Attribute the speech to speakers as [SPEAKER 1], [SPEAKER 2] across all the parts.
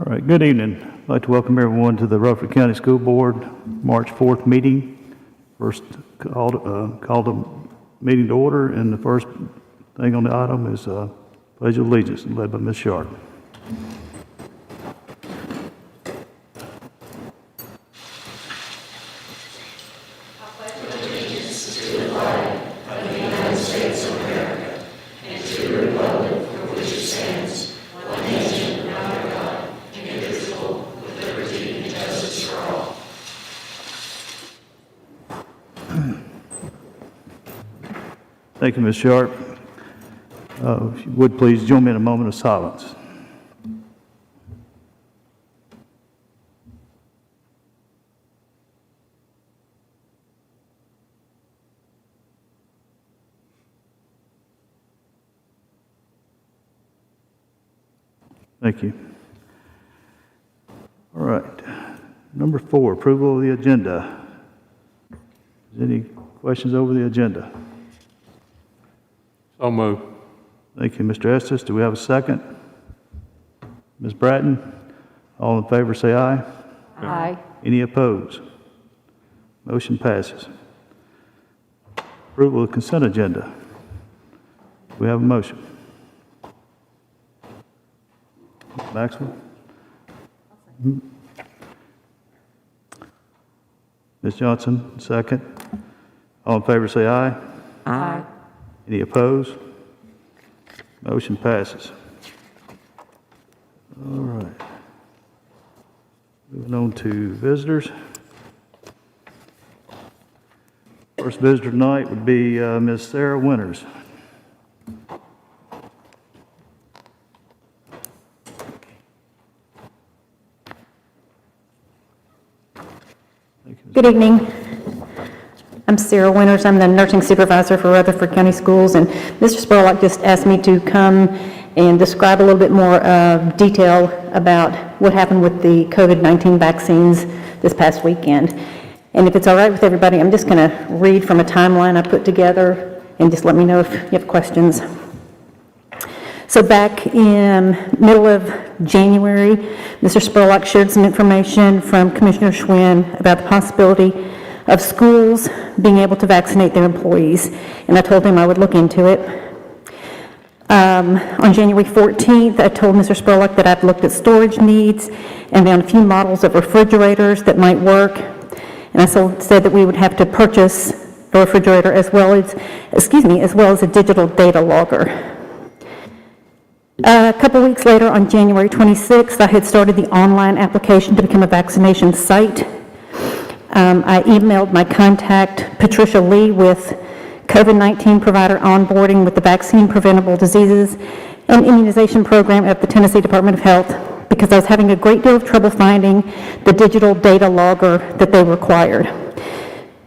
[SPEAKER 1] right, good evening. I'd like to welcome everyone to the Rutherford County School Board March 4th meeting. First call the meeting to order, and the first thing on the item is Pledge of Allegiance, led by Ms. Sharp. Thank you, Ms. Sharp. If you would please join me in a moment of silence. Thank you. All right. Number 4, approval of the agenda. Is any questions over the agenda?
[SPEAKER 2] So moved.
[SPEAKER 1] Thank you, Mr. Estes. Do we have a second? Ms. Bratton? All in favor say aye.
[SPEAKER 3] Aye.
[SPEAKER 1] Any opposed? Motion passes. Approval of consent agenda. Do we have a motion? Maxwell? Ms. Johnson, second. All in favor say aye.
[SPEAKER 3] Aye.
[SPEAKER 1] Any opposed? Motion passes. All right. Moving on to visitors. First visitor tonight would be Ms. Sarah Winters.
[SPEAKER 3] Good evening. I'm Sarah Winters. I'm the nursing supervisor for Rutherford County Schools, and Mr. Spurlock just asked me to come and describe a little bit more detail about what happened with the COVID-19 vaccines this past weekend. And if it's all right with everybody, I'm just going to read from a timeline I put together, and just let me know if you have questions. So back in middle of January, Mr. Spurlock shared some information from Commissioner Schwinn about the possibility of schools being able to vaccinate their employees, and I told him I would look into it. On January 14th, I told Mr. Spurlock that I've looked at storage needs and found a few models of refrigerators that might work, and I said that we would have to purchase a refrigerator as well as a digital data logger. A couple weeks later, on January 26th, I had started the online application to become a vaccination site. I emailed my contact, Patricia Lee, with COVID-19 provider onboarding with the Vaccine Preventable Diseases and Immunization Program at the Tennessee Department of Health, because I was having a great deal of trouble finding the digital data logger that they required.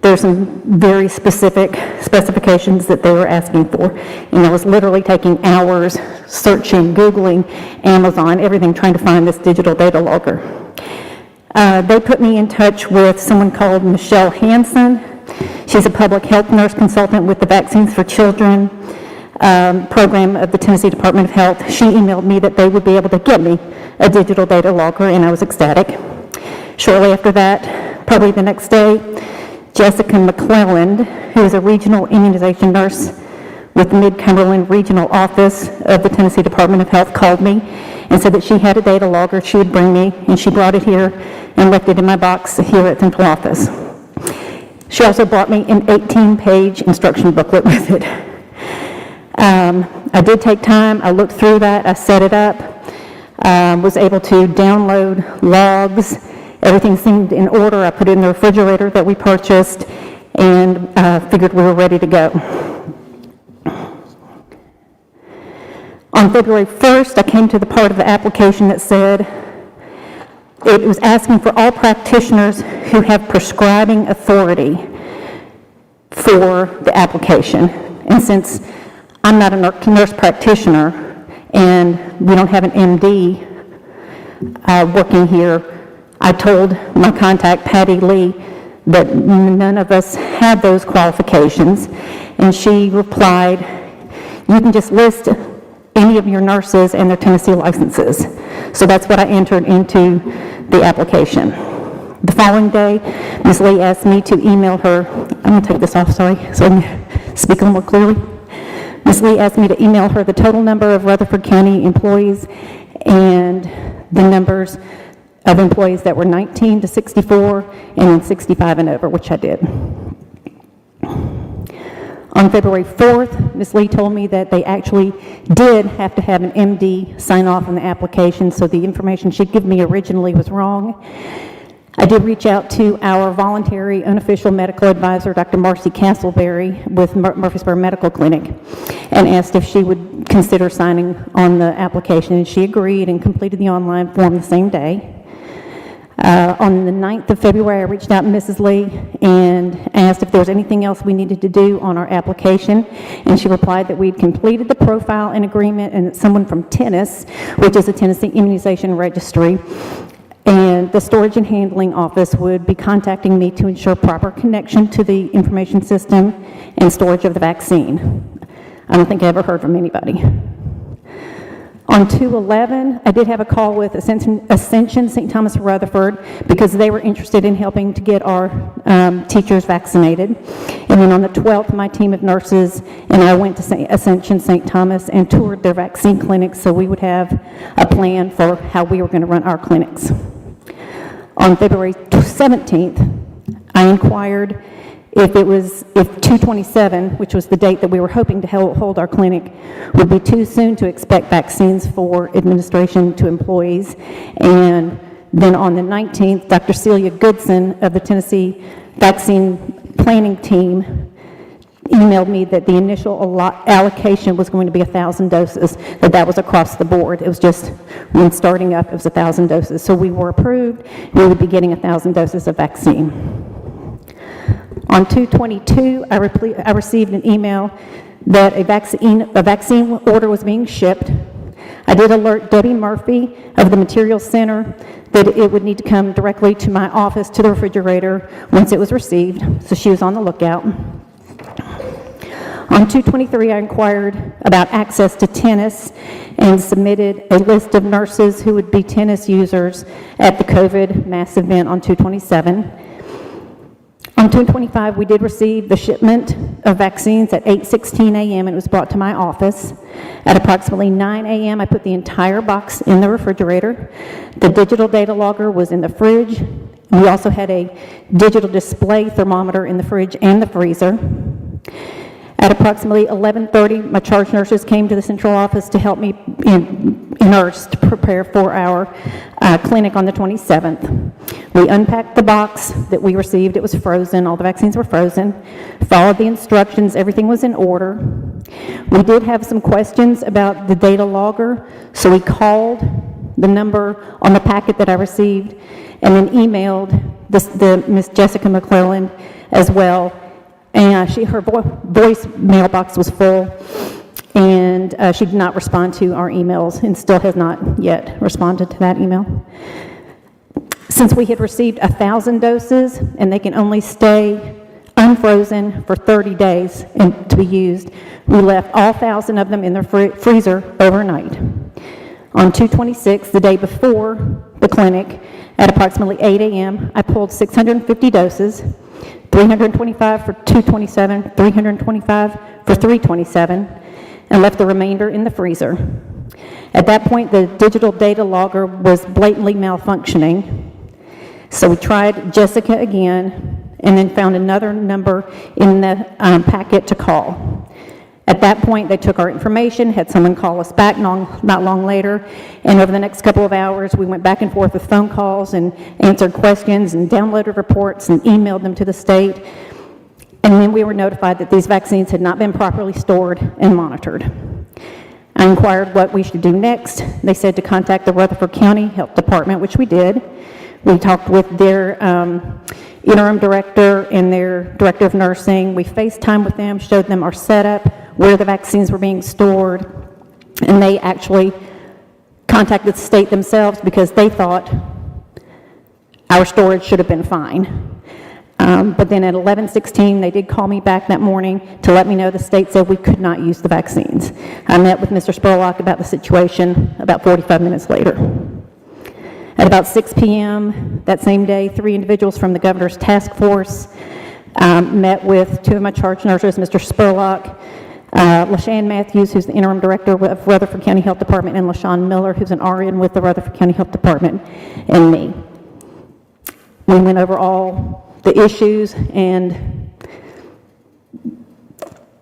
[SPEAKER 3] There's some very specific specifications that they were asking for, and I was literally taking hours searching, Googling, Amazon, everything, trying to find this digital data logger. They put me in touch with someone called Michelle Hansen. She's a public health nurse consultant with the Vaccines for Children program of the Tennessee Department of Health. She emailed me that they would be able to get me a digital data logger, and I was ecstatic. Shortly after that, probably the next day, Jessica McClelland, who is a regional immunization nurse with the Mid-Cumberland Regional Office of the Tennessee Department of Health, called me and said that she had a data logger she would bring me, and she brought it here and left it in my box here at the central office. She also brought me an 18-page instruction booklet with it. I did take time. I looked through that. I set it up, was able to download logs. Everything seemed in order. I put it in the refrigerator that we purchased, and figured we were ready to go. On February 1st, I came to the part of the application that said it was asking for all practitioners who have prescribing authority for the application. And since I'm not a nurse practitioner and we don't have an MD working here, I told my contact, Patty Lee, that none of us had those qualifications. And she replied, you can just list any of your nurses and their Tennessee licenses. So that's what I entered into the application. The following day, Ms. Lee asked me to email her, I'm going to take this off, sorry, so I can speak a little more clearly. Ms. Lee asked me to email her the total number of Rutherford County employees and the numbers of employees that were 19 to 64 and then 65 and over, which I did. On February 4th, Ms. Lee told me that they actually did have to have an MD sign off on the application, so the information she'd given me originally was wrong. I did reach out to our voluntary unofficial medical advisor, Dr. Marcy Castleberry with Murfreesboro Medical Clinic, and asked if she would consider signing on the application, and she agreed and completed the online form the same day. On the 9th of February, I reached out to Mrs. Lee and asked if there was anything else we needed to do on our application, and she replied that we'd completed the profile and agreement, and that someone from TENIS, which is the Tennessee Immunization Registry, and the storage and handling office would be contacting me to ensure proper connection to the information system and storage of the vaccine. I don't think I ever heard from anybody. On 2/11, I did have a call with Ascension St. Thomas Rutherford because they were interested in helping to get our teachers vaccinated. And then on the 12th, my team of nurses and I went to Ascension St. Thomas and toured their vaccine clinics so we would have a plan for how we were going to run our clinics. On February 17th, I inquired if 2/27, which was the date that we were hoping to hold our clinic, would be too soon to expect vaccines for administration to employees. And then on the 19th, Dr. Celia Goodson of the Tennessee Vaccine Planning Team emailed me that the initial allocation was going to be 1,000 doses, that was across the board. It was just when starting up, it was 1,000 doses. So we were approved, we would be getting 1,000 doses of vaccine. On 2/22, I received an email that a vaccine order was being shipped. I did alert Debbie Murphy of the Materials Center that it would need to come directly to my office to the refrigerator once it was received, so she was on the lookout. On 2/23, I inquired about access to TENIS and submitted a list of nurses who would be TENIS users at the COVID mass event on 2/27. On 2/25, we did receive the shipment of vaccines at 8:16 a.m. and it was brought to my office. At approximately 9 a.m., I put the entire box in the refrigerator. The digital data logger was in the fridge. We also had a digital display thermometer in the fridge and the freezer. At approximately 11:30, my charge nurses came to the central office to help me nurse to prepare for our clinic on the 27th. We unpacked the box that we received. It was frozen. All the vaccines were frozen. Followed the instructions. Everything was in order. We did have some questions about the data logger, so we called the number on the packet that I received and then emailed the Miss Jessica McClellan as well. And her voice mailbox was full, and she did not respond to our emails and still has not yet responded to that email. Since we had received 1,000 doses and they can only stay unfrozen for 30 days and to be used, we left all 1,000 of them in the freezer overnight. On 2/26, the day before the clinic, at approximately 8 a.m., I pulled 650 doses, 325 for 2/27, 325 for 3/27, and left the remainder in the freezer. At that point, the digital data logger was blatantly malfunctioning, so we tried Jessica again and then found another number in the packet to call. At that point, they took our information, had someone call us back not long later, and over the next couple of hours, we went back and forth with phone calls and answered questions and downloaded reports and emailed them to the state. And then we were notified that these vaccines had not been properly stored and monitored. I inquired what we should do next. They said to contact the Rutherford County Health Department, which we did. We talked with their interim director and their director of nursing. We FaceTimed with them, showed them our setup, where the vaccines were being stored, and they actually contacted the state themselves because they thought our storage should have been fine. But then at 11:16, they did call me back that morning to let me know the state said we could not use the vaccines. I met with Mr. Spurlock about the situation about 45 minutes later. At about 6 p.m. that same day, 3 individuals from the governor's task force met with 2 of my charge nurses, Mr. Spurlock, LaShawn Matthews, who's the interim director of Rutherford County Health Department, and LaShawn Miller, who's an RN with the Rutherford County Health Department, and me. We went over all the issues and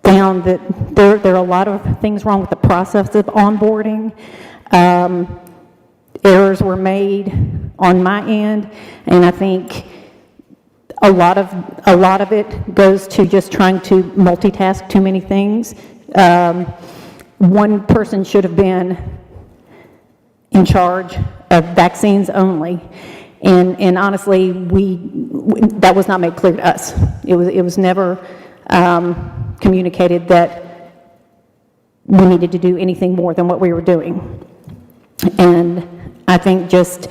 [SPEAKER 3] found that there are a lot of things wrong with the process of onboarding. Errors were made on my end, and I think a lot of it goes to just trying to multitask too many things. One person should have been in charge of vaccines only, and honestly, that was not made clear to us. It was never communicated that we needed to do anything more than what we were doing. And I think just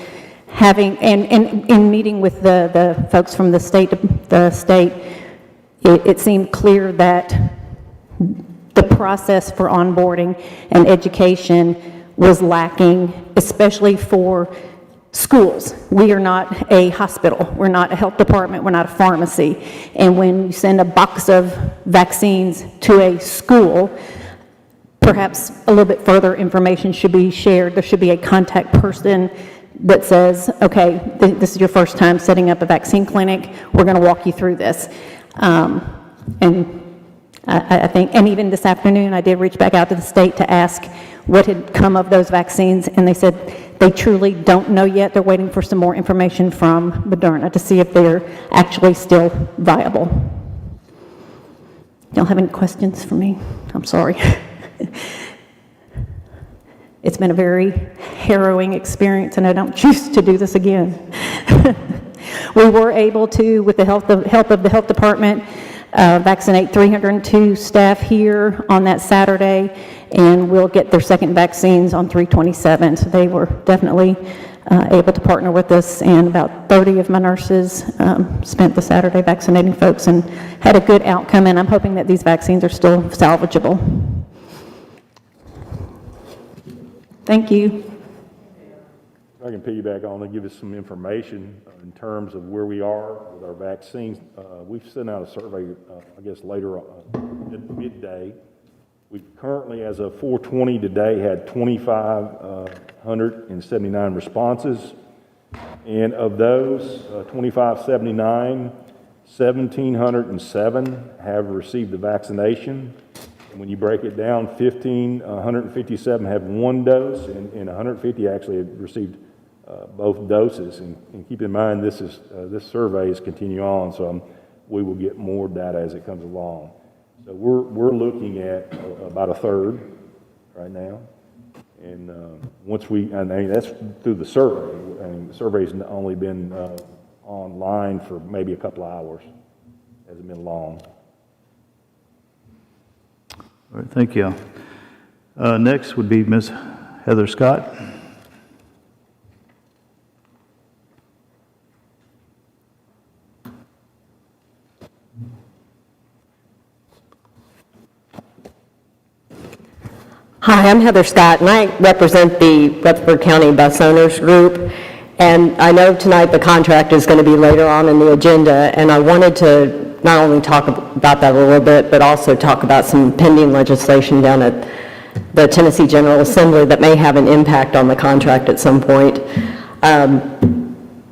[SPEAKER 3] having, and in meeting with the folks from the state, it seemed clear that the process for onboarding and education was lacking, especially for schools. We are not a hospital. We're not a health department. We're not a pharmacy. And when you send a box of vaccines to a school, perhaps a little bit further information should be shared. There should be a contact person that says, okay, this is your first time setting up a vaccine clinic. We're going to walk you through this. And I think, and even this afternoon, I did reach back out to the state to ask what had come of those vaccines, and they said they truly don't know yet. They're waiting for some more information from Moderna to see if they're actually still viable. Y'all have any questions for me? I'm sorry. It's been a very harrowing experience, and I don't choose to do this again. We were able to, with the help of the health department, vaccinate 302 staff here on that Saturday, and we'll get their second vaccines on 3/27. So they were definitely able to partner with us, and about 30 of my nurses spent the Saturday vaccinating folks and had a good outcome, and I'm hoping that these vaccines are still salvageable. Thank you.
[SPEAKER 2] I can piggyback on and give us some information in terms of where we are with our vaccines. We've sent out a survey, I guess later at midday. We've currently, as of 4:20 today, had 2,579 responses. And of those 2,579, 1,707 have received the vaccination. And when you break it down, 1,557 have 1 dose, and 150 actually have received both doses. And keep in mind, this survey is continuing on, so we will get more data as it comes along. So we're looking at about a third right now, and that's through the survey. I mean, the survey's only been online for maybe a couple of hours. It hasn't been long.
[SPEAKER 1] All right, thank you. Next would be Ms. Heather Scott.
[SPEAKER 4] Hi, I'm Heather Scott, and I represent the Rutherford County Bus Owners Group. And I know tonight the contract is going to be later on in the agenda, and I wanted to not only talk about that a little bit, but also talk about some pending legislation down at the Tennessee General Assembly that may have an impact on the contract at some point.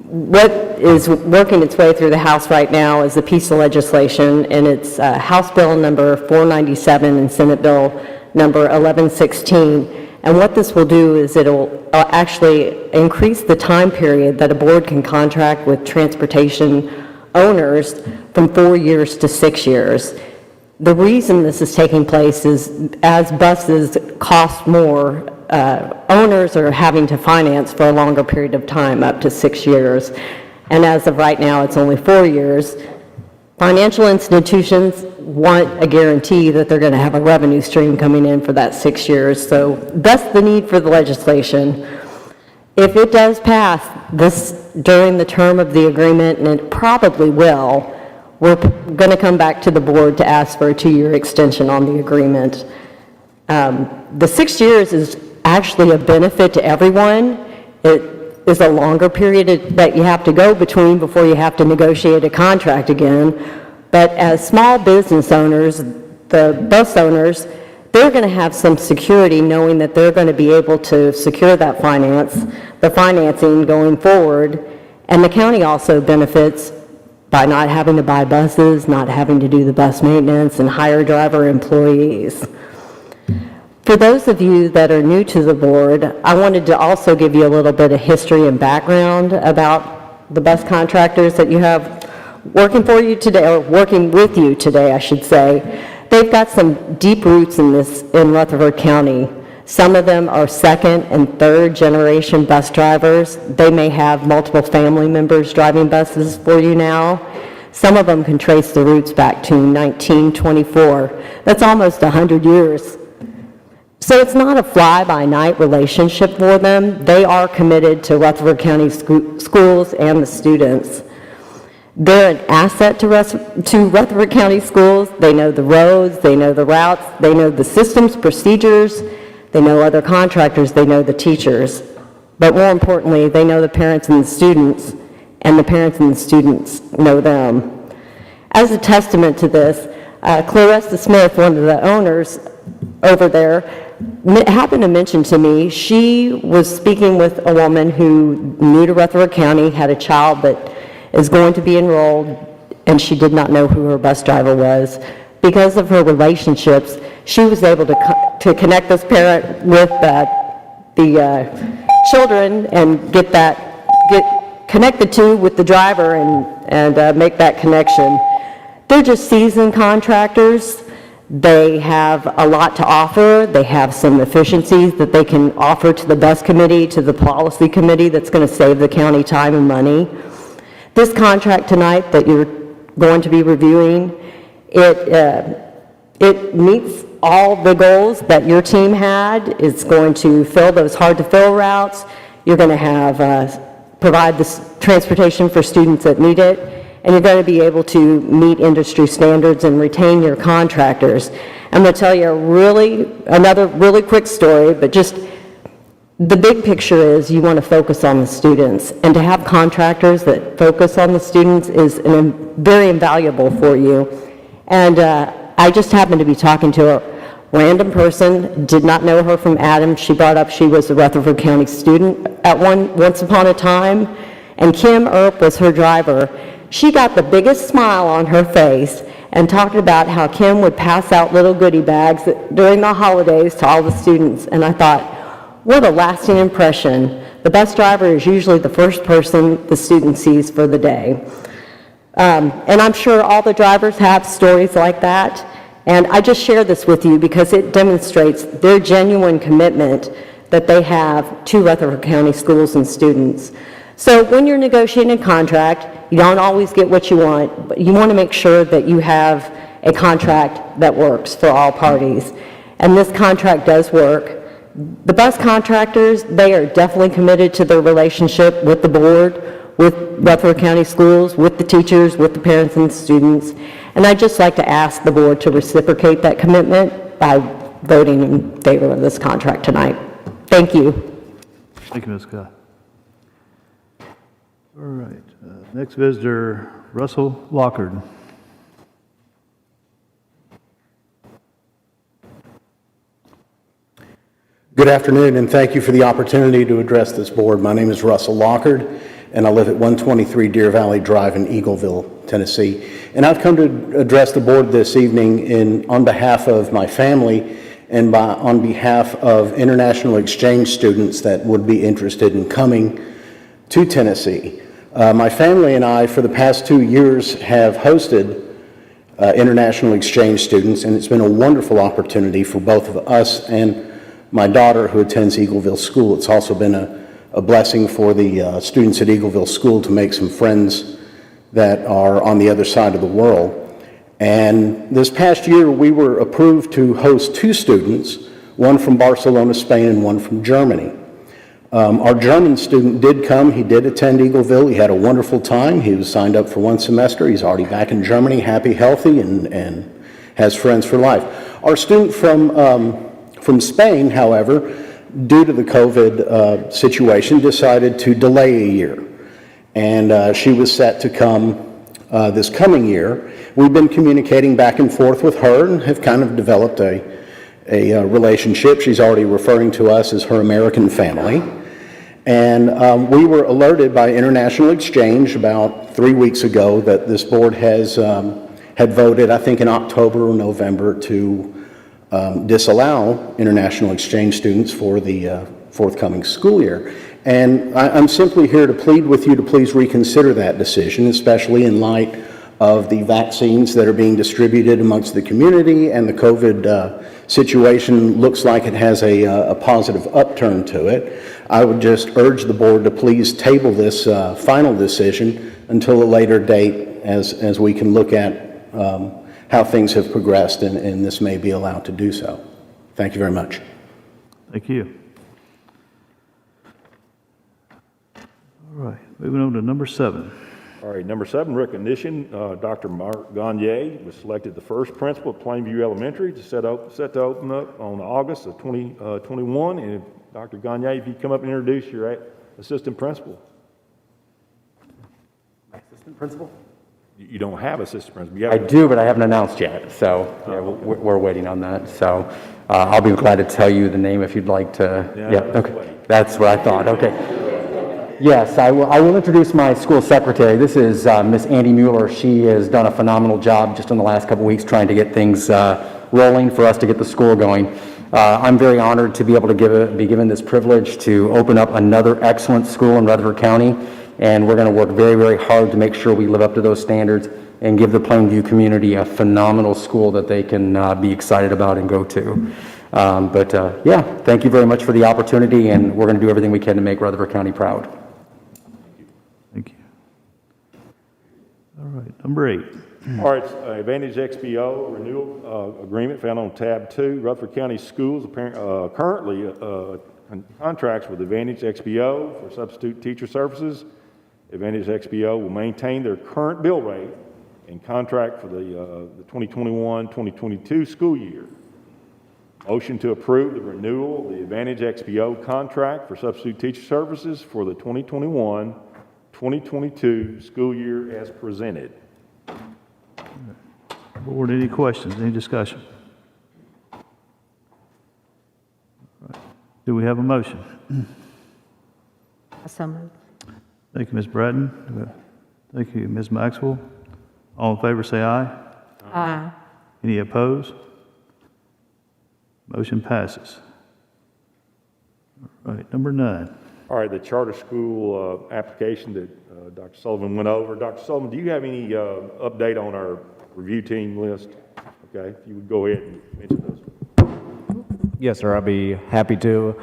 [SPEAKER 4] What is working its way through the House right now is a piece of legislation, and it's House Bill number 497 and Senate Bill number 1116. And what this will do is it'll actually increase the time period that a board can contract with transportation owners from 4 years to 6 years. The reason this is taking place is as buses cost more, owners are having to finance for a longer period of time, up to 6 years. And as of right now, it's only 4 years. Financial institutions want a guarantee that they're going to have a revenue stream coming in for that 6 years. So that's the need for the legislation. If it does pass this during the term of the agreement, and it probably will, we're going to come back to the board to ask for a 2-year extension on the agreement. The 6 years is actually a benefit to everyone. It is a longer period that you have to go between before you have to negotiate a contract again. But as small business owners, the bus owners, they're going to have some security knowing that they're going to be able to secure that the financing going forward. And the county also benefits by not having to buy buses, not having to do the bus maintenance, and hire driver employees. For those of you that are new to the board, I wanted to also give you a little bit of history and background about the bus contractors that you have working for you today, or working with you today, I should say. They've got some deep roots in Rutherford County. Some of them are second and third generation bus drivers. They may have multiple family members driving buses for you now. Some of them can trace the roots back to 1924. That's almost 100 years. So it's not a fly-by-night relationship for them. They are committed to Rutherford County schools and the students. They're an asset to Rutherford County schools. They know the roads, they know the routes, they know the systems, procedures, they know other contractors, they know the teachers. But more importantly, they know the parents and the students, and the parents and the students know them. As a testament to this, Clarissa Smith, one of the owners over there, happened to mention to me, she was speaking with a woman who new to Rutherford County, had a child that is going to be enrolled, and she did not know who her bus driver was. Because of her relationships, she was able to connect this parent with the children and get connected to with the driver and make that connection. They're just seasoned contractors. They have a lot to offer. They have some efficiencies that they can offer to the bus committee, to the policy committee, that's going to save the county time and money. This contract tonight that you're going to be reviewing, it meets all the goals that your team had. It's going to fill those hard-to-fill routes. You're going to have provide the transportation for students that need it, and you're going to be able to meet industry standards and retain your contractors. I'm going to tell you another really quick story, but just the big picture is you want to focus on the students, and to have contractors that focus on the students is very invaluable for you. And I just happened to be talking to a random person, did not know her from Adam. She brought up she was a Rutherford County student at once upon a time, and Kim Earp was her driver. She got the biggest smile on her face and talked about how Kim would pass out little goodie bags during the holidays to all the students. And I thought, what a lasting impression. The bus driver is usually the first person the student sees for the day. And I'm sure all the drivers have stories like that. And I just share this with you because it demonstrates their genuine commitment that they have to Rutherford County schools and students. So when you're negotiating a contract, you don't always get what you want, but you want to make sure that you have a contract that works for all parties. And this contract does work. The bus contractors, they are definitely committed to their relationship with the board, with Rutherford County schools, with the teachers, with the parents and the students. And I'd just like to ask the board to reciprocate that commitment by voting in favor of this contract tonight. Thank you.
[SPEAKER 1] Thank you, Ms. Scott. All right, next visitor, Russell Lockard.
[SPEAKER 5] Good afternoon, and thank you for the opportunity to address this board. My name is Russell Lockard, and I live at 123 Deer Valley Drive in Eagleville, Tennessee. And I've come to address the board this evening on behalf of my family and on behalf of international exchange students that would be interested in coming to Tennessee. My family and I, for the past 2 years, have hosted international exchange students, and it's been a wonderful opportunity for both of us and my daughter who attends Eagleville School. It's also been a blessing for the students at Eagleville School to make some friends that are on the other side of the world. And this past year, we were approved to host 2 students, one from Barcelona, Spain, and one from Germany. Our German student did come. He did attend Eagleville. He had a wonderful time. He was signed up for 1 semester. He's already back in Germany, happy, healthy, and has friends for life. Our student from Spain, however, due to the COVID situation, decided to delay a year. And she was set to come this coming year. We've been communicating back and forth with her and have kind of developed a relationship. She's already referring to us as her American family. And we were alerted by International Exchange about 3 weeks ago that this board had voted, I think in October or November, to disallow International Exchange students for the forthcoming school year. And I'm simply here to plead with you to please reconsider that decision, especially in light of the vaccines that are being distributed amongst the community, and the COVID situation looks like it has a positive upturn to it. I would just urge the board to please table this final decision until a later date, as we can look at how things have progressed, and this may be allowed to do so. Thank you very much.
[SPEAKER 1] Thank you. All right, moving on to number 7.
[SPEAKER 2] All right, number 7, recognition. Dr. Mark Gagne was selected the first principal at Plainview Elementary set to open up on August of 2021. And Dr. Gagne, if you come up and introduce your assistant principal.
[SPEAKER 6] My assistant principal?
[SPEAKER 2] You don't have assistant principal.
[SPEAKER 6] I do, but I haven't announced yet, so yeah, we're waiting on that. So I'll be glad to tell you the name if you'd like to. Yeah, okay. That's what I thought. Okay. Yes, I will introduce my school secretary. This is Miss Andy Mueller. She has done a phenomenal job just in the last couple weeks trying to get things rolling for us to get the school going. I'm very honored to be able to be given this privilege to open up another excellent school in Rutherford County, and we're going to work very, very hard to make sure we live up to those standards and give the Plainview community a phenomenal school that they can be excited about and go to. Yeah, thank you very much for the opportunity, and we're going to do everything we can to make Rutherford County proud.
[SPEAKER 1] Thank you. All right, number 8.
[SPEAKER 2] All right, Advantage XBO renewal agreement found on tab 2. Rutherford County Schools currently contracts with Advantage XBO for substitute teacher services. Advantage XBO will maintain their current bill rate and contract for the 2021-2022 school year. Motion to approve the renewal of the Advantage XBO contract for substitute teacher services for the 2021-2022 school year as presented.
[SPEAKER 1] Board, any questions, any discussion? All right. Do we have a motion?
[SPEAKER 3] So moved.
[SPEAKER 1] Thank you, Ms. Bratton. Thank you, Ms. Maxwell. All in favor say aye.
[SPEAKER 3] Aye.
[SPEAKER 1] Any opposed? Motion passes. All right, number 9.
[SPEAKER 2] All right, the charter school application that Dr. Sullivan went over. Dr. Sullivan, do you have any update on our review team list? Okay, if you would go ahead and mention those.
[SPEAKER 7] Yes, sir, I'll be happy to.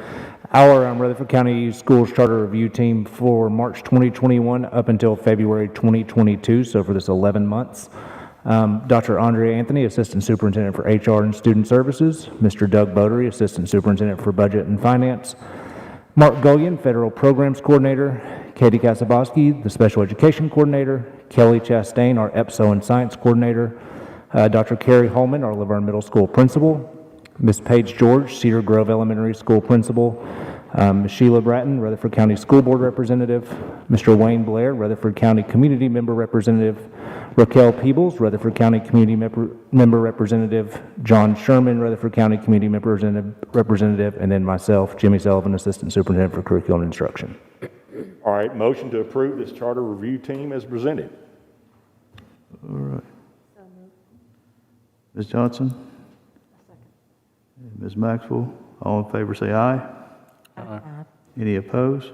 [SPEAKER 7] Our Rutherford County Schools Charter Review Team for March 2021 up until February 2022, so for this 11 months. Dr. Andrea Anthony, Assistant Superintendent for HR and Student Services. Mr. Doug Bodery, Assistant Superintendent for Budget and Finance. Mark Gullion, Federal Programs Coordinator. Katie Kasaboski, the Special Education Coordinator. Kelly Chastain, our EPSO and Science Coordinator. Dr. Carrie Holman, our Laverne Middle School Principal. Ms. Paige George, Cedar Grove Elementary School Principal. Ms. Sheila Bratton, Rutherford County School Board Representative. Mr. Wayne Blair, Rutherford County Community Member Representative. Raquel Peebles, Rutherford County Community Member Representative. John Sherman, Rutherford County Community Member Representative. And then myself, Jimmy Sullivan, Assistant Superintendent for Curriculum and Instruction.
[SPEAKER 2] All right, motion to approve this charter review team as presented.
[SPEAKER 1] All right. Ms. Johnson? Ms. Maxwell? All in favor say aye. Aye. Any opposed?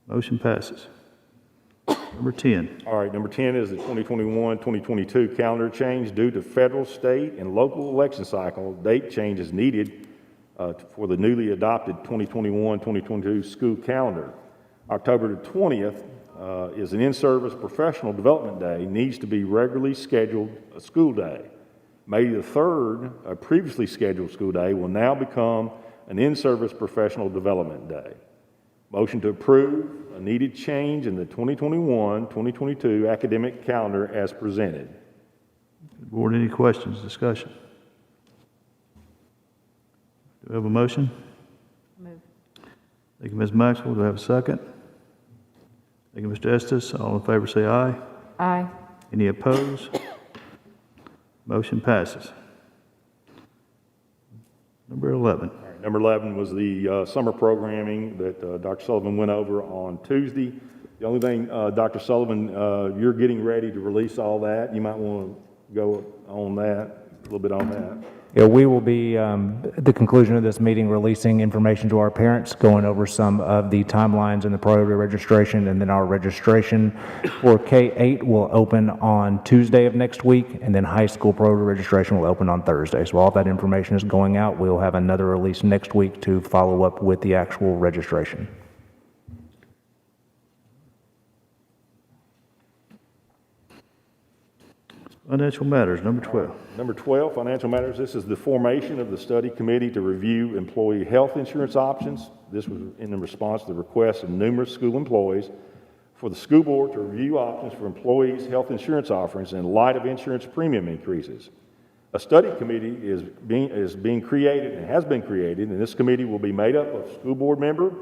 [SPEAKER 1] Motion passes. Number 10.
[SPEAKER 2] All right, number 10 is the 2021-2022 calendar change due to federal, state, and local election cycle. Date change is needed for the newly adopted 2021-2022 school calendar. October the 20th is an in-service professional development day, needs to be regularly scheduled a school day. May the 3rd, a previously scheduled school day, will now become an in-service professional development day. Motion to approve a needed change in the 2021-2022 academic calendar as presented.
[SPEAKER 1] Board, any questions, discussion? Do we have a motion?
[SPEAKER 3] Move.
[SPEAKER 1] Thank you, Ms. Maxwell. Do I have a second? Thank you, Mr. Estes. All in favor say aye.
[SPEAKER 3] Aye.
[SPEAKER 1] Any opposed? Motion passes. Number 11.
[SPEAKER 2] All right, number 11 was the summer programming that Dr. Sullivan went over on Tuesday. The only thing, Dr. Sullivan, you're getting ready to release all that. You might want to go on that, a little bit on that.
[SPEAKER 7] Yeah, we will be, at the conclusion of this meeting, releasing information to our parents, going over some of the timelines and the priority registration, and then our registration for K-8 will open on Tuesday of next week, and then high school priority registration will open on Thursday. So all that information is going out. We'll have another release next week to follow up with the actual registration.
[SPEAKER 1] Financial matters, number 12.
[SPEAKER 2] Number 12, financial matters. This is the formation of the study committee to review employee health insurance options. This was in response to the request of numerous school employees for the school board to review options for employees' health insurance offerings in light of insurance premium increases. A study committee is being created and has been created, and this committee will be made up of a school board member,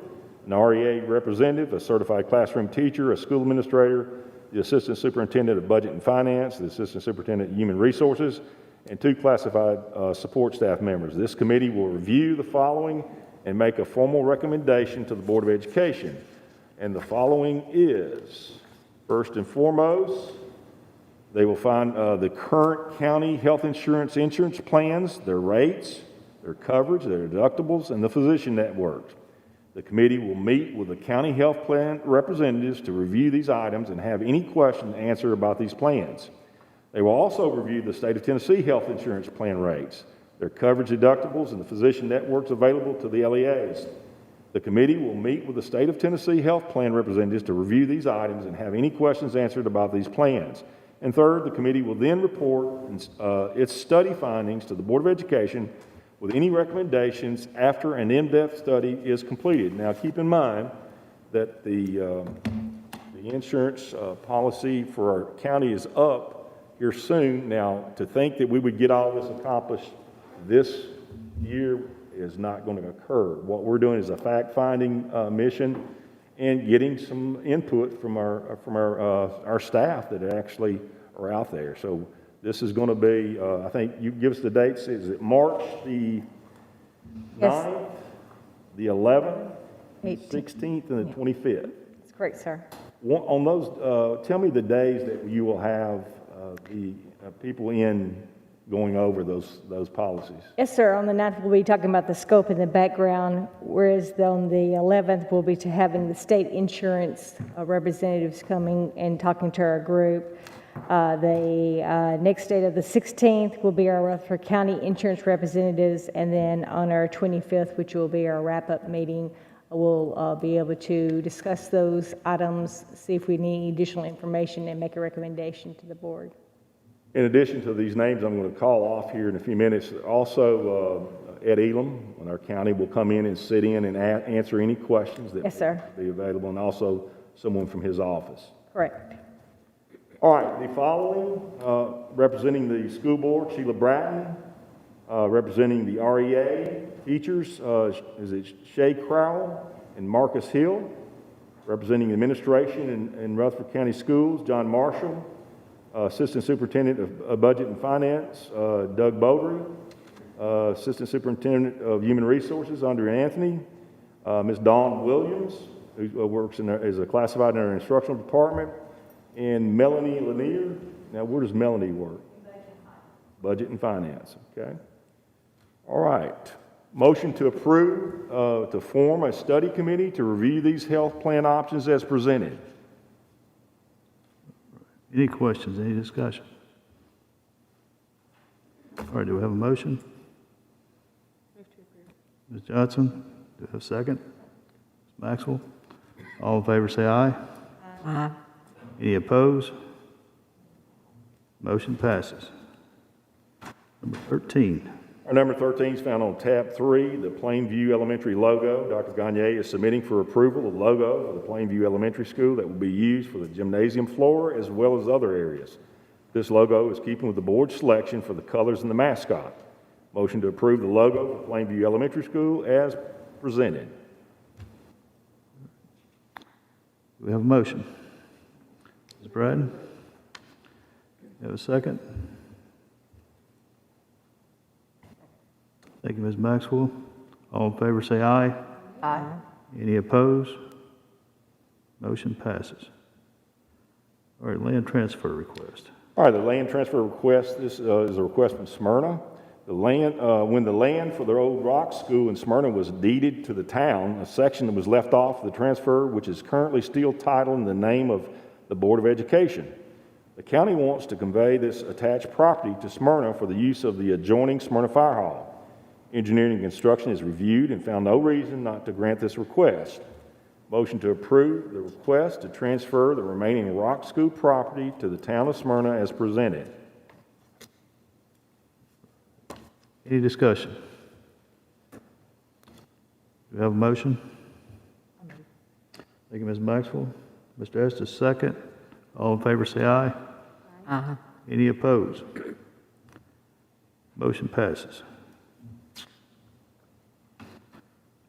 [SPEAKER 2] an REA representative, a certified classroom teacher, a school administrator, the Assistant Superintendent of Budget and Finance, the Assistant Superintendent of Human Resources, and 2 classified support staff members. This committee will review the following and make a formal recommendation to the Board of Education. And the following is, first and foremost, they will find the current county health insurance plans, their rates, their coverage, their deductibles, and the physician networks. The committee will meet with the county health plan representatives to review these items and have any questions answered about these plans. They will also review the state of Tennessee health insurance plan rates, their coverage deductibles, and the physician networks available to the LEAs. The committee will meet with the state of Tennessee health plan representatives to review these items and have any questions answered about these plans. And third, the committee will then report its study findings to the Board of Education with any recommendations after an in-depth study is completed. Now, keep in mind that the insurance policy for our county is up here soon. Now, to think that we would get all this accomplished this year is not going to occur. What we're doing is a fact-finding mission and getting some input from our staff that actually are out there. So this is going to be, I think you give us the dates, is it March the 9th, the 11th, 16th, and the 25th?
[SPEAKER 8] That's correct, sir.
[SPEAKER 2] On those, tell me the days that you will have the people in going over those policies.
[SPEAKER 8] Yes, sir. On the 9th, we'll be talking about the scope and the background, whereas on the 11th, we'll be having the state insurance representatives coming and talking to our group. The next date of the 16th will be our Rutherford County insurance representatives, and then on our 25th, which will be our wrap-up meeting, we'll be able to discuss those items, see if we need additional information, and make a recommendation to the board.
[SPEAKER 2] In addition to these names I'm going to call off here in a few minutes, also Ed Elam in our county will come in and sit in and answer any questions that
[SPEAKER 8] Yes, sir.
[SPEAKER 2] will be available, and also someone from his office.
[SPEAKER 8] Correct.
[SPEAKER 2] All right, the following, representing the school board, Sheila Bratton, representing the REA teachers, is it Shay Crowell and Marcus Hill, representing the administration in Rutherford County Schools, John Marshall, Assistant Superintendent of Budget and Finance, Doug Bowdry, Assistant Superintendent of Human Resources, Andrea Anthony, Ms. Dawn Williams, who works as a classified in our instructional department, and Melanie Lanier. Now, where does Melanie work? Budget and Finance, okay. All right. Motion to approve to form a study committee to review these health plan options as presented.
[SPEAKER 1] Any questions, any discussion? All right, do we have a motion?
[SPEAKER 8] Move to approve.
[SPEAKER 1] Ms. Johnson, do we have a second? Ms. Maxwell? All in favor say aye.
[SPEAKER 3] Aye.
[SPEAKER 1] Any opposed? Motion passes. Number 13.
[SPEAKER 2] Our number 13 is found on tab 3, the Plainview Elementary logo. Dr. Gagne is submitting for approval the logo for the Plainview Elementary School that will be used for the gymnasium floor as well as other areas. This logo is keeping with the board's selection for the colors and the mascot. Motion to approve the logo for Plainview Elementary School as presented.
[SPEAKER 1] Do we have a motion? Ms. Braden? You have a second? Thank you, Ms. Maxwell. All in favor say aye.
[SPEAKER 4] Aye.
[SPEAKER 1] Any opposed? Motion passes. All right, land transfer request.
[SPEAKER 2] All right, the land transfer request, this is a request from Smyrna. The land, when the land for the old rock school in Smyrna was deeded to the town, a section that was left off the transfer, which is currently still titled in the name of the Board of Education. The county wants to convey this attached property to Smyrna for the use of the adjoining Smyrna Fire Hall. Engineering and construction is reviewed and found no reason not to grant this request. Motion to approve the request to transfer the remaining rock school property to the town of Smyrna as presented.
[SPEAKER 1] Any discussion? Do we have a motion? Thank you, Ms. Maxwell. Mr. Estes, second. All in favor say aye.
[SPEAKER 4] Aye.
[SPEAKER 1] Any opposed? Motion passes.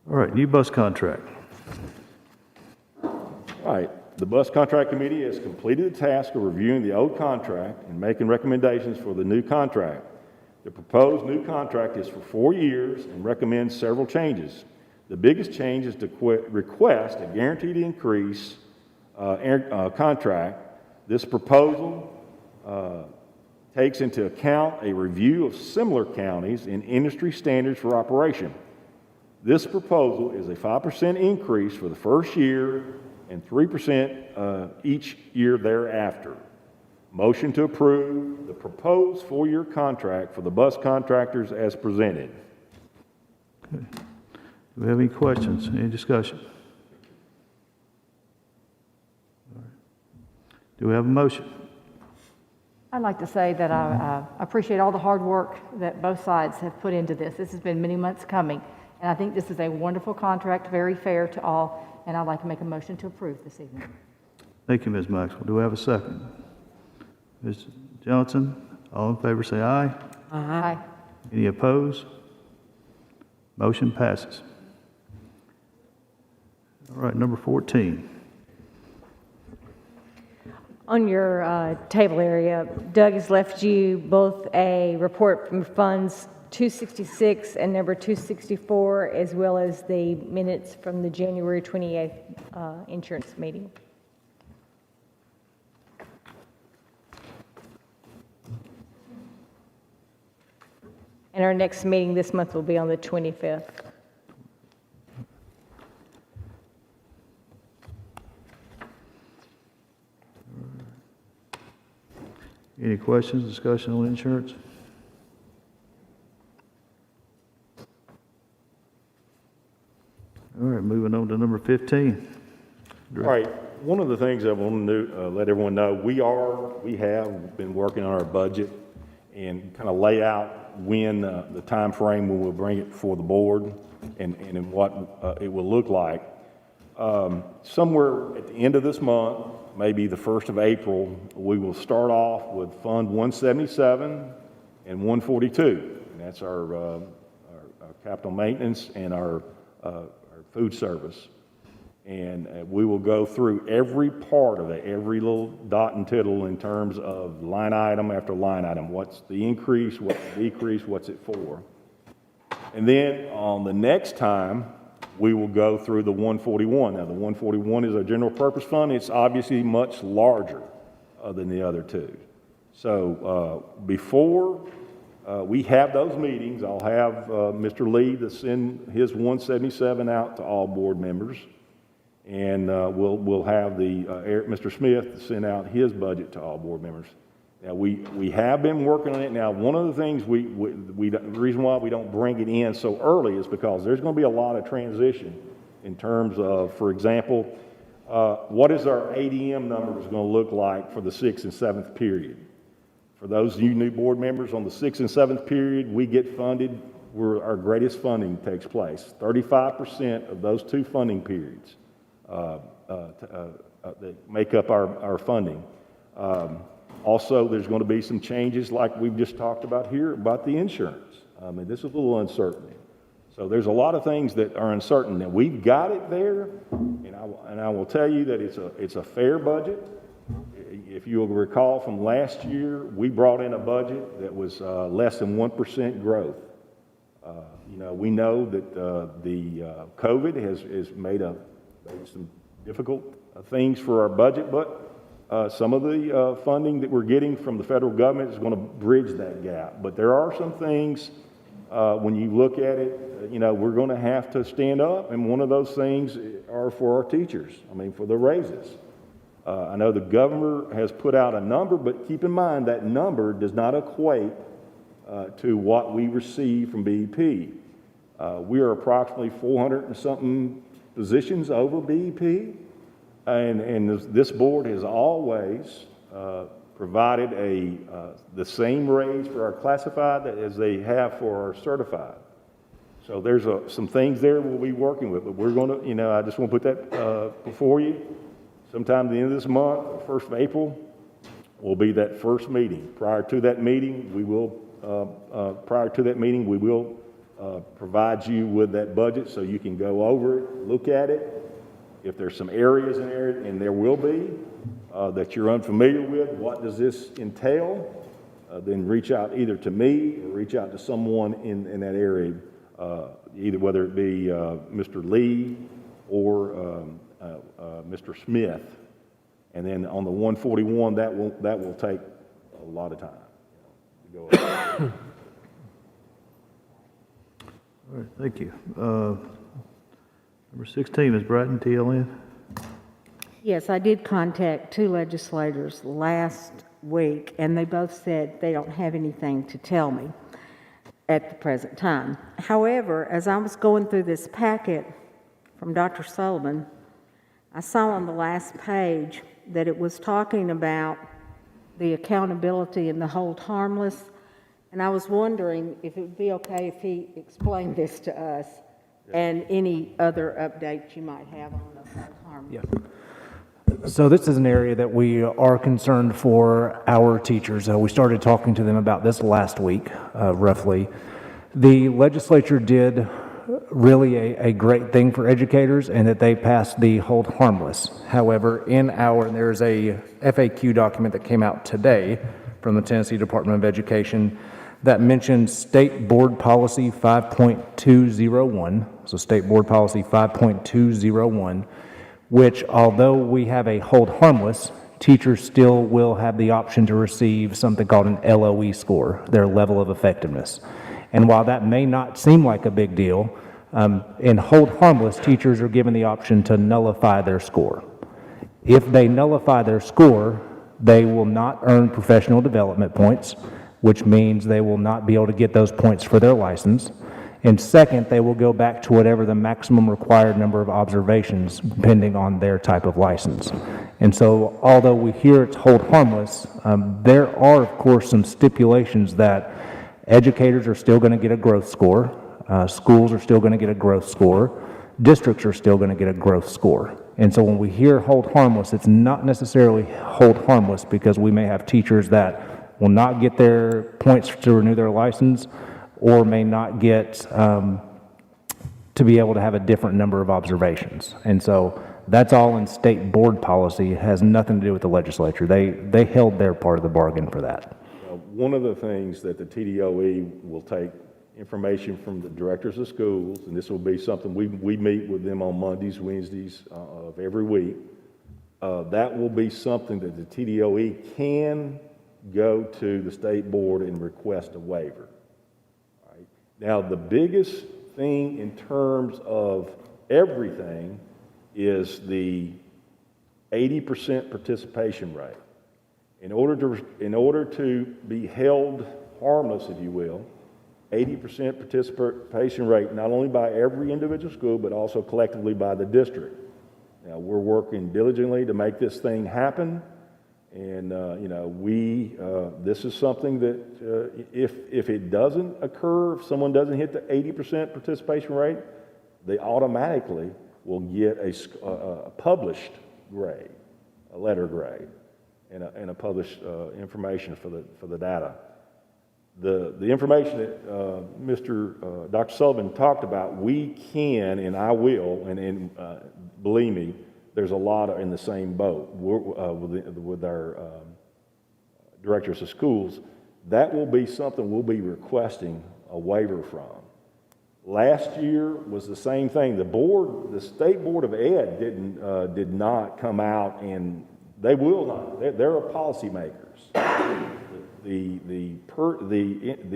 [SPEAKER 1] All right, new bus contract.
[SPEAKER 2] All right, the bus contract committee has completed the task of reviewing the old contract and making recommendations for the new contract. The proposed new contract is for 4 years and recommends several changes. The biggest change is to request a guaranteed increase contract. This proposal takes into account a review of similar counties and industry standards for operation. This proposal is a 5% increase for the first year and 3% each year thereafter. Motion to approve the proposed 4-year contract for the bus contractors as presented.
[SPEAKER 1] Okay. Do we have any questions, any discussion? All right. Do we have a motion?
[SPEAKER 9] I'd like to say that I appreciate all the hard work that both sides have put into this. This has been many months coming, and I think this is a wonderful contract, very fair to all, and I'd like to make a motion to approve this evening.
[SPEAKER 1] Thank you, Ms. Maxwell. Do we have a second? Ms. Johnson, all in favor say aye.
[SPEAKER 9] Aye.
[SPEAKER 1] Any opposed? Motion passes. All right, number 14.
[SPEAKER 8] On your table area, Doug has left you both a report from Funds 266 and number 264, as well as the minutes from the January 28th insurance meeting. And our next meeting this month will be on the 25th.
[SPEAKER 1] Any questions, discussion on insurance? All right, moving on to number 15.
[SPEAKER 2] All right, one of the things I want to let everyone know, we have been working on our budget and kind of lay out when the time frame when we'll bring it before the board and what it will look like. Somewhere at the end of this month, maybe the 1st of April, we will start off with Fund 177 and 142. And that's our capital maintenance and our food service. And we will go through every part of it, every little dot and tittle in terms of line item after line item. What's the increase, what's the decrease, what's it for? And then on the next time, we will go through the 141. Now, the 141 is a general purpose fund. It's obviously much larger than the other two. So before we have those meetings, I'll have Mr. Lee to send his 177 out to all board members. And we'll have Mr. Smith to send out his budget to all board members. Now, we have been working on it. Now, one of the things the reason why we don't bring it in so early is because there's going to be a lot of transition in terms of, for example, what is our ADM numbers going to look like for the 6th and 7th period? For those of you new board members, on the 6th and 7th period, we get funded where our greatest funding takes place. 35% of those two funding periods that make up our funding. Also, there's going to be some changes like we've just talked about here about the insurance. I mean, this is a little uncertain. So there's a lot of things that are uncertain. Now, we've got it there, and I will tell you that it's a fair budget. If you'll recall from last year, we brought in a budget that was less than 1% growth. We know that the COVID has made some difficult things for our budget, but some of the funding that we're getting from the federal government is going to bridge that gap. But there are some things, when you look at it, we're going to have to stand up, and one of those things are for our teachers, for the raises. I know the governor has put out a number, but keep in mind that number does not equate to what we receive from BEP. We are approximately 400 and something positions over BEP, and this board has always provided the same raise for our classified as they have for our certified. So there's some things there we'll be working with, but we're going to, I just want to put that before you. Sometime at the end of this month, 1st of April, will be that first meeting. Prior to that meeting, we will provide you with that budget so you can go over it, look at it. If there's some areas in there, and there will be, that you're unfamiliar with, what does this entail? Then reach out either to me or reach out to someone in that area, either whether it be Mr. Lee or Mr. Smith. And then on the 141, that will take a lot of time to go over.
[SPEAKER 1] All right, thank you. Number 16, Ms. Bratton, TLN.
[SPEAKER 10] Yes, I did contact two legislators last week, and they both said they don't have anything to tell me at the present time. However, as I was going through this packet from Dr. Sullivan, I saw on the last page that it was talking about the accountability and the hold harmless, and I was wondering if it would be okay if he explained this to us and any other updates you might have on the hold harmless.
[SPEAKER 7] Yeah. So this is an area that we are concerned for our teachers. We started talking to them about this last week, roughly. The legislature did really a great thing for educators, and that they passed the hold harmless. However, there's a FAQ document that came out today from the Tennessee Department of Education that mentions State Board Policy 5.201, so State Board Policy 5.201, which, although we have a hold harmless, teachers still will have the option to receive something called an LOE score, their level of effectiveness. And while that may not seem like a big deal, in hold harmless, teachers are given the option to nullify their score. If they nullify their score, they will not earn professional development points, which means they will not be able to get those points for their license. And second, they will go back to whatever the maximum required number of observations, depending on their type of license. And so, although we hear it's hold harmless, there are, of course, some stipulations that educators are still going to get a growth score, schools are still going to get a growth score, districts are still going to get a growth score. And so when we hear hold harmless, it's not necessarily hold harmless, because we may have teachers that will not get their points to renew their license, or may not get to be able to have a different number of observations. And so that's all in state board policy. It has nothing to do with the legislature. They held their part of the bargain for that.
[SPEAKER 2] One of the things that the TDOE will take information from the directors of schools, and this will be something we meet with them on Mondays, Wednesdays of every week. That will be something that the TDOE can go to the state board and request a waiver. Right? Now, the biggest thing in terms of everything is the 80% participation rate. In order to be held harmless, if you will, 80% participation rate, not only by every individual school, but also collectively by the district. Now, we're working diligently to make this thing happen, And, you know, this is something that if it doesn't occur, if someone doesn't hit the 80% participation rate, they automatically will get a published grade, a letter grade, and a published information for the data. The information that Dr. Sullivan talked about, we can and I will, and believe me, there's a lot in the same boat with our directors of schools. That will be something we'll be requesting a waiver from. Last year was the same thing. The State Board of Ed did not come out, and they will not. They're policymakers. The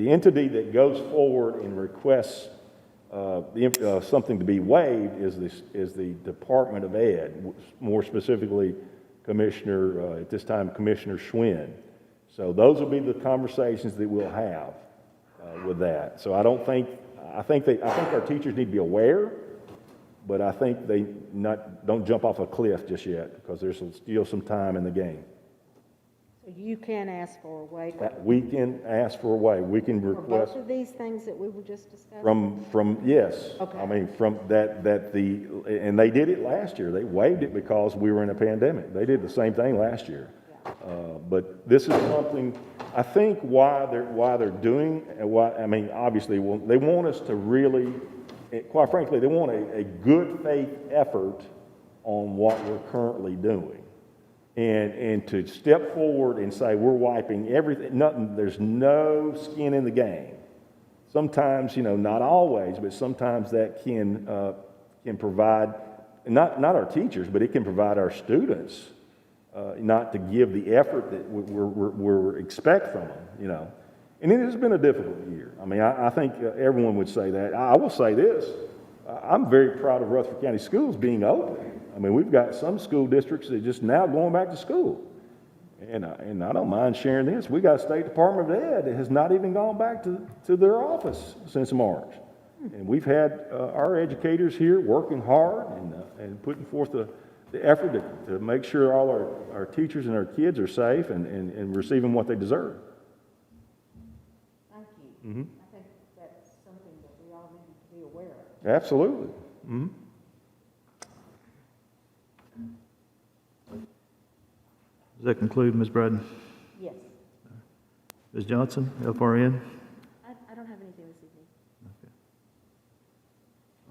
[SPEAKER 2] entity that goes forward and requests something to be waived is the Department of Ed, more specifically Commissioner, at this time, Commissioner Schwinn. So those will be the conversations that we'll have with that. So I think our teachers need to be aware, but I think they don't jump off a cliff just yet, because there's still some time in the game.
[SPEAKER 10] So you can ask for a waiver?
[SPEAKER 2] We can ask for a waiver. We can
[SPEAKER 10] For
[SPEAKER 2] request.
[SPEAKER 10] both of these things that we were just discussing?
[SPEAKER 2] Yes.
[SPEAKER 10] Okay.
[SPEAKER 2] I mean, and they did it last year. They waived it because we were in a pandemic. They did the same thing last year. But this is something, I think why they're doing, obviously, they want us to really, quite frankly, they want a good faith effort on what we're currently doing. And to step forward and say we're wiping everything, there's no skin in the game. Sometimes, not always, but sometimes that can provide, not our teachers, but it can provide our students not to give the effort that we expect from them, And it has been a difficult year. I think everyone would say that. I will say this, I'm very proud of Rutherford County Schools being open. We've got some school districts that are just now going back to school. And I don't mind sharing this. We got a State Department of Ed that has not even gone back to their office since March. And we've had our educators here working hard and putting forth the effort to make sure all our teachers and our kids are safe and receiving what they deserve.
[SPEAKER 9] Thank you.
[SPEAKER 2] Mm-hmm.
[SPEAKER 9] I think that's something that we all need to be aware of.
[SPEAKER 2] Absolutely. Mm-hmm.
[SPEAKER 1] Does that conclude, Ms. Braden?
[SPEAKER 8] Yes.
[SPEAKER 1] Ms. Johnson, FRN?
[SPEAKER 8] I don't have anything this evening.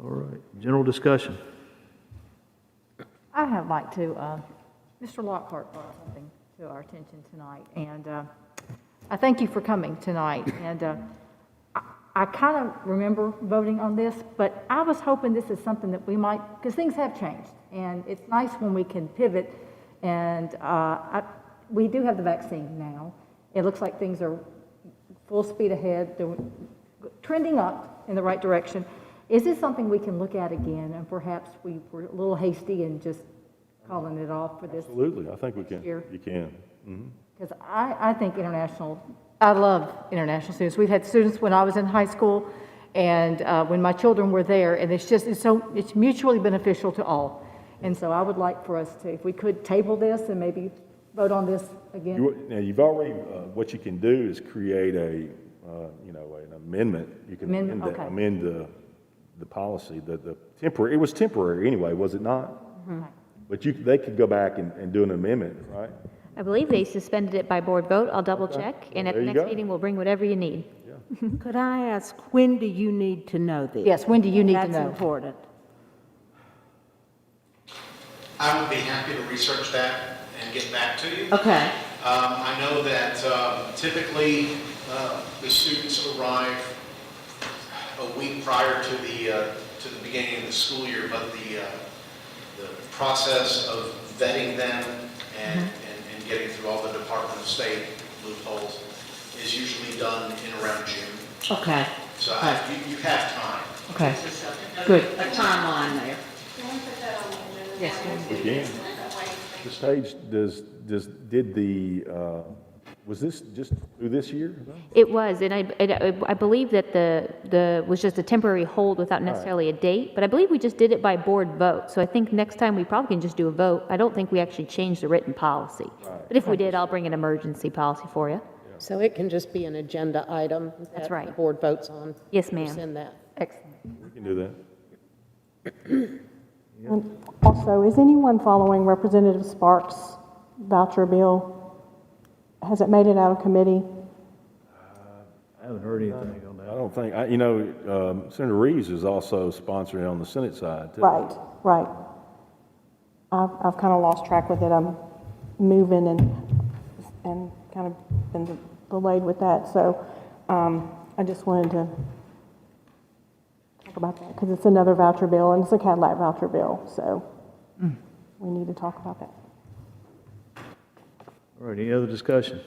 [SPEAKER 1] All right, general discussion.
[SPEAKER 9] I have like to, Mr. Lockhart brought something to our attention tonight, and I thank you for coming tonight. And I kind of remember voting on this, but I was hoping this is something that we might, because things have changed, and it's nice when we can pivot. And we do have the vaccine now. It looks like things are full speed ahead. They're trending up in the right direction. Is this something we can look at again, and perhaps we were a little hasty in just calling it off for this?
[SPEAKER 2] Absolutely, I think we can.
[SPEAKER 9] Year?
[SPEAKER 2] You can. Mm-hmm.
[SPEAKER 9] Because I think I love international students. We've had students when I was in high school, and when my children were there, and it's mutually beneficial to all. And so I would like for us to, if we could, table this and maybe vote on this again.
[SPEAKER 2] Now, you've already, what you can do is create an amendment. You can amend the policy. It was temporary anyway, was it not? Mm-hmm. But they could go back and do an amendment, right?
[SPEAKER 11] I believe they suspended it by board vote. I'll double check, and at the next meeting, we'll bring whatever you need.
[SPEAKER 2] Yeah.
[SPEAKER 10] Could I ask, when do you need to know this?
[SPEAKER 9] Yes, when do you need to know?
[SPEAKER 10] That's important.
[SPEAKER 12] I would be happy to research that and get back to you.
[SPEAKER 10] Okay.
[SPEAKER 12] I know that typically the students arrive a week prior to the beginning of the school year, but the process of vetting them and getting through all the Department of State loopholes is usually done in around June.
[SPEAKER 10] Okay.
[SPEAKER 12] So you have time.
[SPEAKER 10] Okay. Good. A timeline there.
[SPEAKER 2] We can. The stage, did the Was this just through this year?
[SPEAKER 11] It was, and I believe that was just a temporary hold without necessarily a date, but I believe we just did it by board vote. So I think next time we probably can just do a vote. I don't think we actually changed the written policy. But if we did, I'll bring an emergency policy for you.
[SPEAKER 13] So it can just be an agenda item
[SPEAKER 11] That's
[SPEAKER 13] that
[SPEAKER 11] right.
[SPEAKER 13] the board votes on?
[SPEAKER 11] Yes, ma'am.
[SPEAKER 13] Send that.
[SPEAKER 9] Excellent.
[SPEAKER 2] We can do that.
[SPEAKER 14] And also, is anyone following Representative Sparks' voucher bill? Has it made it out of committee?
[SPEAKER 1] I haven't heard anything on
[SPEAKER 2] I
[SPEAKER 1] that.
[SPEAKER 2] don't think, Senator Reeves is also sponsoring on the Senate side, too.
[SPEAKER 14] Right, right. I've kind of lost track with it. I'm moving and kind of been delayed with that. So I just wanted to talk about that because it's another voucher bill and it's a Cadillac voucher bill. So we need to talk about that.
[SPEAKER 1] All right, any other discussion?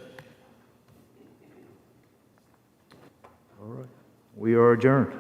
[SPEAKER 1] All right, we are adjourned.